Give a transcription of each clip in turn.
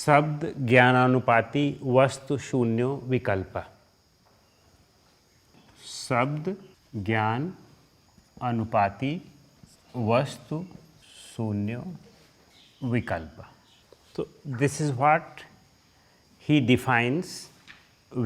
शब्द ज्ञानानुपाती वस्तु शून्यो विकल्प। शब्द ज्ञान अनुपाती वस्तु शून्यो विकल्प। तो this is what he defines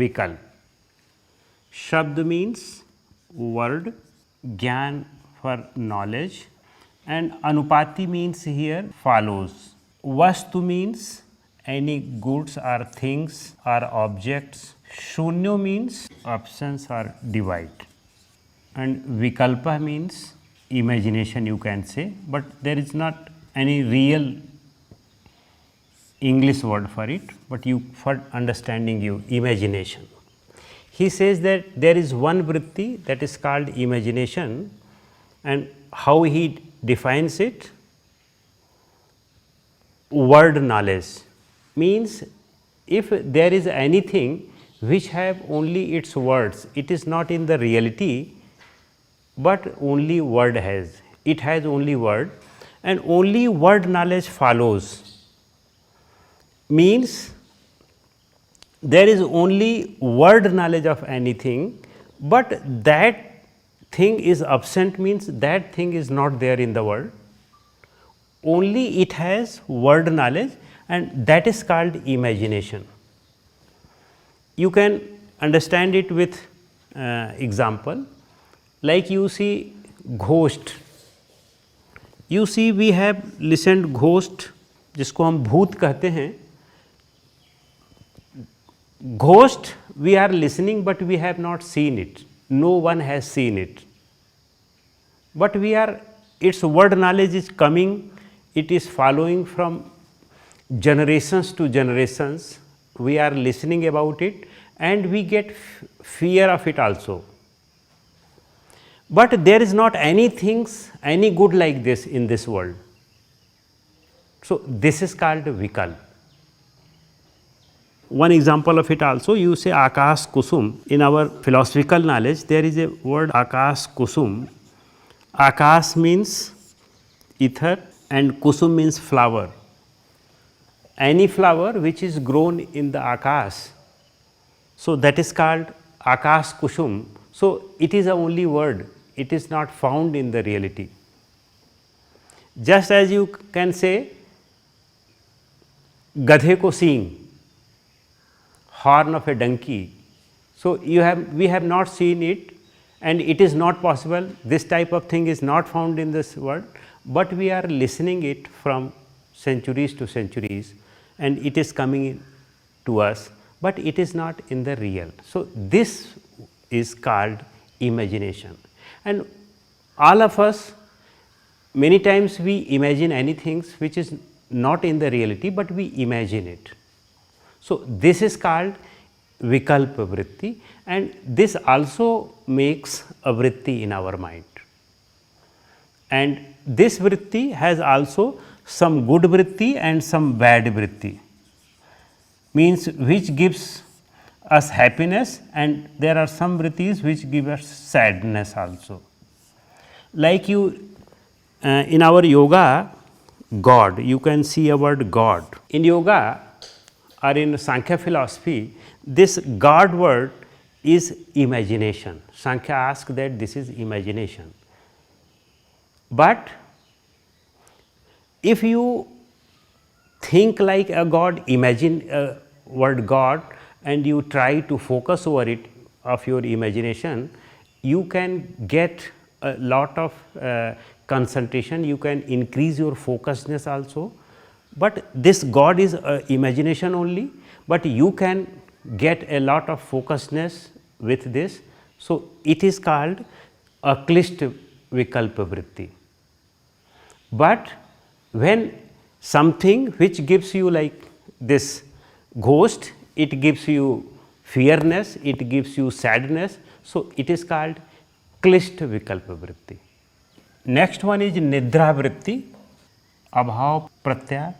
विकल्प। शब्द means word, Gyan for knowledge, and Anupati means here follows. Vastu means any goods or things or objects. Shunyo means absence or divide. And Vikalpa means imagination, you can say, but there is not any real English word for it, but you for understanding you imagination. He says that there is one vritti that is called imagination, and how he defines it? Word knowledge means if there is anything which have only its words, it is not in the reality, but only word has, it has only word, and only word knowledge follows. Means there is only word knowledge of anything, but that thing is absent, means that thing is not there in the world. Only it has word knowledge, and that is called imagination. You can understand it with example, like you see ghost. You see we have listened ghost, जिसको हम भूत कहते हैं. Ghost we are listening, but we have not seen it. No one has seen it. But we are, its word knowledge is coming, it is following from generations to generations. We are listening about it, and we get fear of it also. But there is not anything, any good like this in this world. So this is called vikalp. One example of it also, you say Akash Kusum. In our philosophical knowledge, there is a word Akash Kusum. Akash means ether and Kusum means flower. Any flower which is grown in the Akash, so that is called Akash Kusum. So it is a only word, it is not found in the reality. Just as you can say Gadhe ko seeing, horn of a donkey. So we have not seen it, and it is not possible, this type of thing is not found in this world, but we are listening it from centuries to centuries, and it is coming to us, but it is not in the real. So this is called imagination. And all of us, many times we imagine anything which is not in the reality, but we imagine it. So this is called vikalpa vritti, and this also makes a vritti in our mind. And this vritti has also some good vritti and some bad vritti, means which gives us happiness, and there are some vrittis which give us sadness also. Like you in our yoga, God, you can see a word God. In yoga or in Sankhya philosophy, this God word is imagination. Sankhya asks that this is imagination. But if you think like a God, imagine a word God, and you try to focus over it of your imagination, you can get a lot of concentration, you can increase your focusedness also. But this God is imagination only, but you can get a lot of focusedness with this. So it is called aklishta vikalpa vritti. But when something which gives you like this ghost, it gives you fearness, it gives you sadness, so it is called klishta vikalpa vritti. Next one is nidra vritti. Abhav pratyaya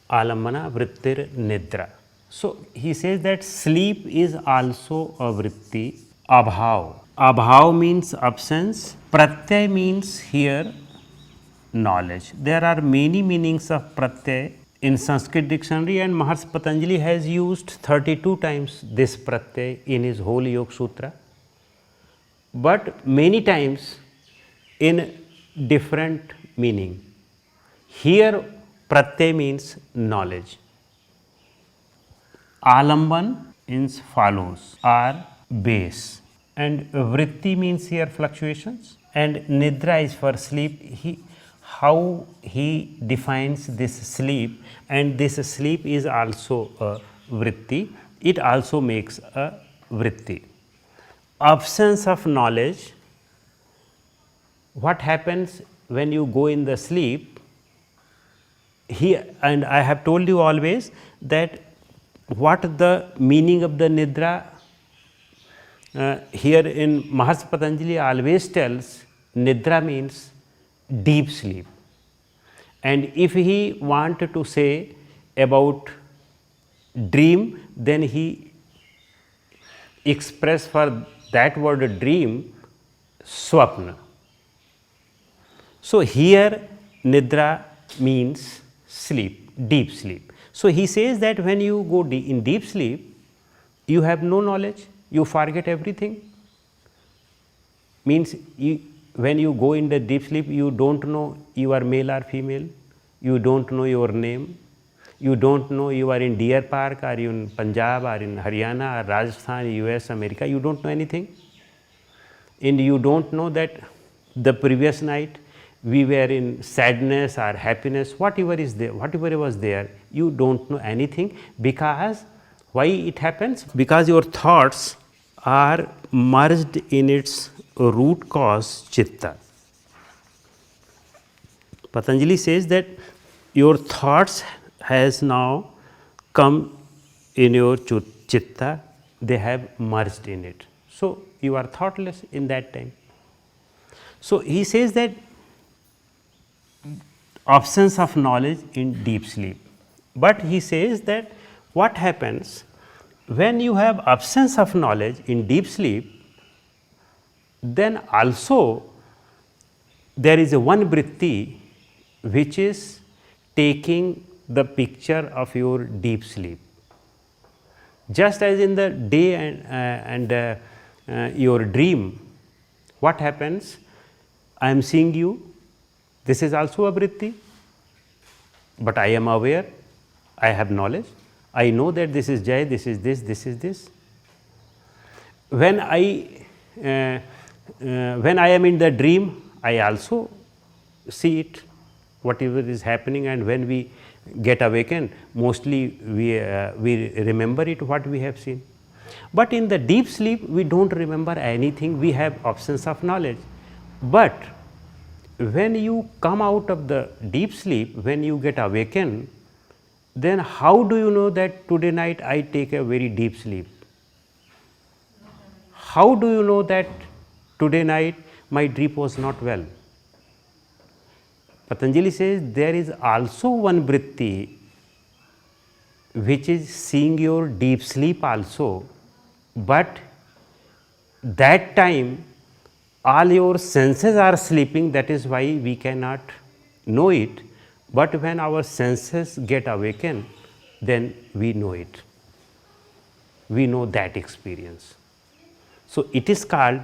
alambana vrittir nidra. So he says that sleep is also a vritti. Abhav. Abhav means absence. Pratyaya means here knowledge. There are many meanings of pratyaya in Sanskrit dictionary, and Maharshi Patanjali has used 32 times this pratyay in his whole Yoga Sutra, but many times in different meaning. Here pratyay means knowledge. Alamban means follows or base, and vritti means here fluctuations, and nidra is for sleep. How he defines this sleep, and this sleep is also a vritti, it also makes a vritti. Absence of knowledge, what happens when you go in the sleep? And I have told you always that what the meaning of the nidra, here in Maharshi Patanjali always tells nidra means deep sleep, and if he wanted to say about dream, then he express for that word dream swapna. So here nidra means sleep, deep sleep. So he says that when you go in deep sleep, you have no knowledge, you forget everything. Means when you go in the deep sleep, you don't know you are male or female, you don't know your name, you don't know you are in Deer Park or in Punjab or in Haryana or Rajasthan, US, America, you don't know anything. And you don't know that the previous night we were in sadness or happiness, whatever is there, whatever was there, you don't know anything. Because why it happens? Because your thoughts are merged in its root cause chitta. Patanjali says that your thoughts has now come in your chitta, they have merged in it. So you are thoughtless in that time. So he says that absence of knowledge in deep sleep. But he says that what happens when you have absence of knowledge in deep sleep, then also there is a one vritti which is taking the picture of your deep sleep. Just as in the day and your dream, what happens? I am seeing you, this is also a vritti, but I am aware, I have knowledge, I know that this is Jai, this is this, this is this. When I am in the dream, I also see it, whatever is happening, and when we get awakened, mostly we remember it, what we have seen. But in the deep sleep, we don't remember anything, we have absence of knowledge. But when you come out of the deep sleep, when you get awakened, then how do you know that today night I take a very deep sleep? How do you know that today night my dream was not well? Patanjali says there is also one vritti which is seeing your deep sleep also, but that time all your senses are sleeping, that is why we cannot know it, but when our senses get awakened, then we know it, we know that experience. So it is called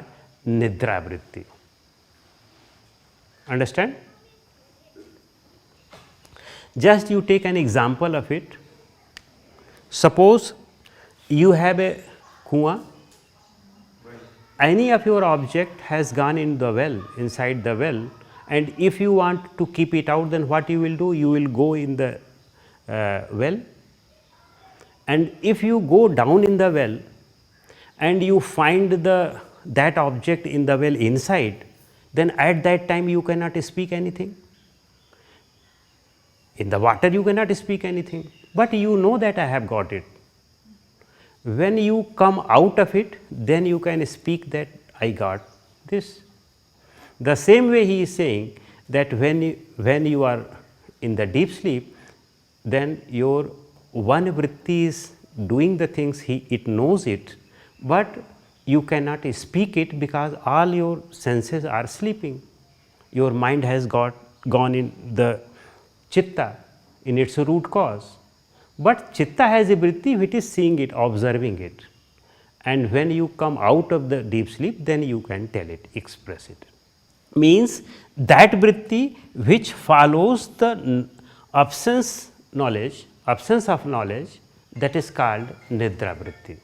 nidra vritti. Understand? Just you take an example of it. Suppose you have a kuwa, any of your object has gone in the well, inside the well, and if you want to keep it out, then what you will do? You will go in the well, and if you go down in the well and you find that object in the well inside, then at that time you cannot speak anything. In the water you cannot speak anything, but you know that I have got it. When you come out of it, then you can speak that I got this. The same way he is saying that when you are in the deep sleep, then your one vritti is doing the things, it knows it, but you cannot speak it because all your senses are sleeping. Your mind has gone in the chitta, in its root cause. But chitta has a vritti which is seeing it, observing it, and when you come out of the deep sleep, then you can tell it, express it. Means that vritti which follows the absence of knowledge, that is called nidra vritti.